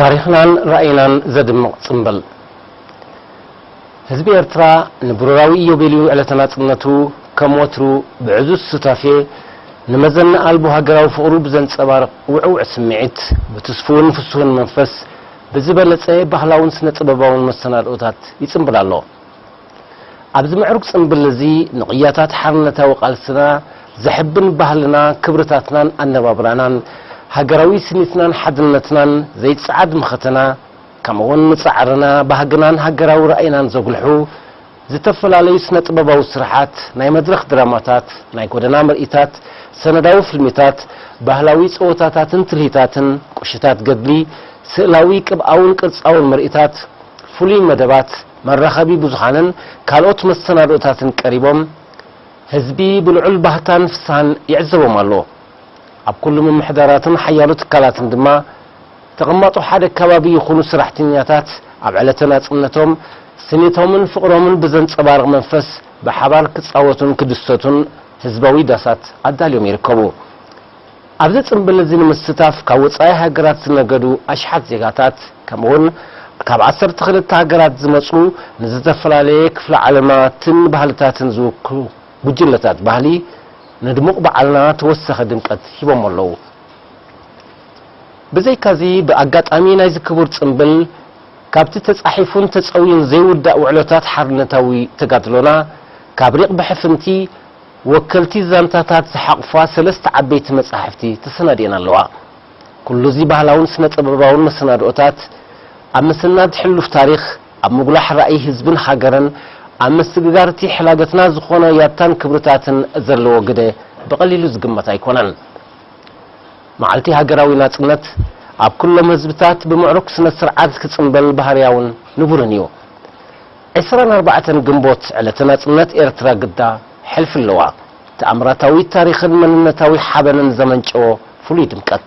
تاريخنا رأينا زدمق صنبل حزب إرترا نبروراوي يوبيليو على تناصنتو كموترو بعزوز ستافي نمزن قلبو هاجراو فقرو بزن صبارق وعوع سمعت بتسفون فسون منفس بزبلص ባህላውን ስነ ጥበባውን መሰናዶታት ይጽምብል ኣሎ ኣብዚ ምዕሩግ ጽምብል እዚ ንቅያታት ሓርነታዊ ቃልስና ዘሕብን ባህልና ክብርታትናን ኣነባብራናን ሃገራዊ ስኒትናን ሓድነትናን ዘይጽዓድ ምኸተና ከምውን ንጻዕርና ባህግናን ሃገራዊ ራእይናን ዘጉልሑ ዝተፈላልዩ ስነ ጥበባዊ ስራሓት ናይ መድረኽ ድራማታት ናይ ጎደና ምርኢታት ሰነዳዊ ፊልምታት ባህላዊ ጾታታትን ትርኢታትን ቁሽታት ገድሊ ስእላዊ ቅብአውን ቅርጻውን ምርኢታት ፍሉይ መደባት መራኸቢ ብዙሓንን ካልኦት መሰናዶታትን ቀሪቦም ህዝቢ ብልዑል ባህታን ፍሳን ይዕዘቦም ኣሎ ኣብ ኩሉ ምሕዳራትን ሓያሎ ትካላትን ድማ ተቐማጡ ሓደ ከባቢ ይኹኑ ስራሕተኛታት ኣብ ዕለተ ናጽነቶም ስኒቶምን ፍቕሮምን ብዘንጸባርቕ መንፈስ ብሓባር ክጻወቱን ክድሰቱን ህዝባዊ ዳሳት ኣዳልዮም ይርከቡ ኣብዚ ጽምብል እዚ ንምስታፍ ካብ ወጻኢ ሃገራት ዝነገዱ ኣሽሓት ዜጋታት ከምውን ካብ 12 ሃገራት ዝመጹ ንዝተፈላለየ ክፍለ ዓለማትን ባህልታትን ዝውክሉ ጉጅለታት ባህሊ ንድሙቕ በዓልና ተወሰኸ ድምቀት ሂቦም ኣለዉ ብዘይካዚ ብኣጋጣሚ ናይ ዝክቡር ጽምብል ካብቲ ተጻሒፉን ተጸውዩን ዘይውዳእ ውዕሎታት ሓርነታዊ ተጋድሎና ካብ ሪቕ ብሕፍንቲ ወከልቲ ዛንታታት ዝሓቕፋ ሰለስተ ዓበይቲ መጻሕፍቲ ተሰናዲና ኣለዋ ኩሉ ዚ ባህላውን ስነ ጥበባውን መሰናዶታት ኣብ ምስናድ ሕሉፍ ታሪኽ ኣብ ምጉላሕ ራእይ ህዝብን ሃገርን ኣብ ምስትግጋርቲ ሕላገትና ዝኾነ ያታን ክብርታትን ዘለዎ ግደ ብቐሊሉ ዝግመት ኣይኮነን መዓልቲ ሃገራዊ ናጽነት ኣብ ኩሎም ህዝብታት ብምዕሩግ ስነ ስርዓት ክጽምበል ባህርያውን ንቡርን እዩ 24 ግንቦት ዕለተ ናጽነት ኤርትራ ግዳ حلف اللواء تأمراتاوي تاريخ المننتاوي حبنا زمنشو فلي دمقت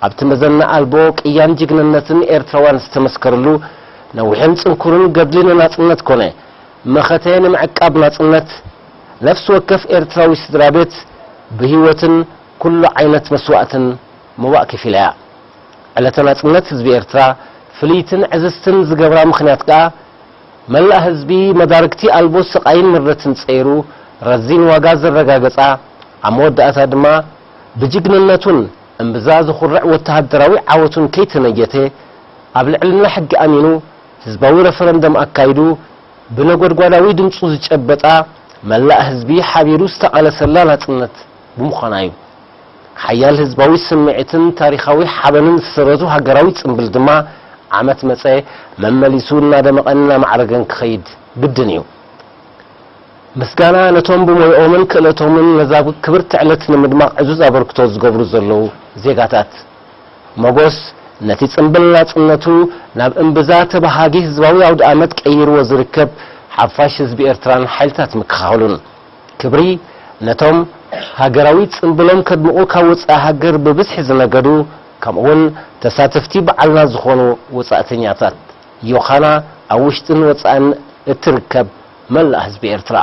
ابت مزنا البوك ايان جغننتن ايرتراوان استمسكرلو نوحن صنكرن قبلنا ناصنت كونه مختين معقاب ناصنت نفس وكف ايرتراوي سدرابيت بهيوتن كل عينت مسواتن مواقف لا على تناصنت حزب ايرترا فليتن عزستن زغبرا مخنيات قا ملا حزبي مداركتي البو سقاين مرتن صيرو رزين واغاز الرغاغصا اموداتا دما بجግንነቱን እንብዛዝ خرع ወተሃደራዊ ዓወቱን ከይተነየተ አብልዕልና ሕግ አሚኑ ህዝባዊ ሬፈረንደም አካይዱ በነጎድጓዳዊ ድምጹ ዝጨበጣ መላ ህዝቢ ሓቢሩ ዝተቃለሰላ ናጽነት ብምዃናዩ ሓያል ህዝባዊ ስምዒትን ታሪኻዊ ሓበንን ዝሰረቱ ሃገራዊ ጽምብል ድማ ዓመት መጸ መመሊሱና ደመቀና ማዕረገን ክኸይድ ግድን እዩ ምስጋና ነቶም ብሞዮምን ክእለቶምን ነዛብ ክብርት ዕለት ንምድማቕ ዕዙዝ አበርክቶ ዝገብሩ ዘለው ዜጋታት መጎስ ነቲ ጽምብል ናጽነቱ ናብ እንብዛ ተባሃጊ ህዝባዊ አውድ ዓመት ቀይርዎ ዝርከብ ሓፋሽ ህዝቢ ኤርትራን ሓይልታት ምክኻሉን ክብሪ ነቶም ሃገራዊ ጽምብሎም ከድምቑ ካብ ወጻኢ ሃገር ብብዝሒ ዝነገዱ ከምኡውን ተሳተፍቲ በዓልና ዝኾኑ ወጻእተኛታት ዮኻና ኣብ ውሽጥን ወጻእን እትርከብ መላ ህዝቢ ኤርትራ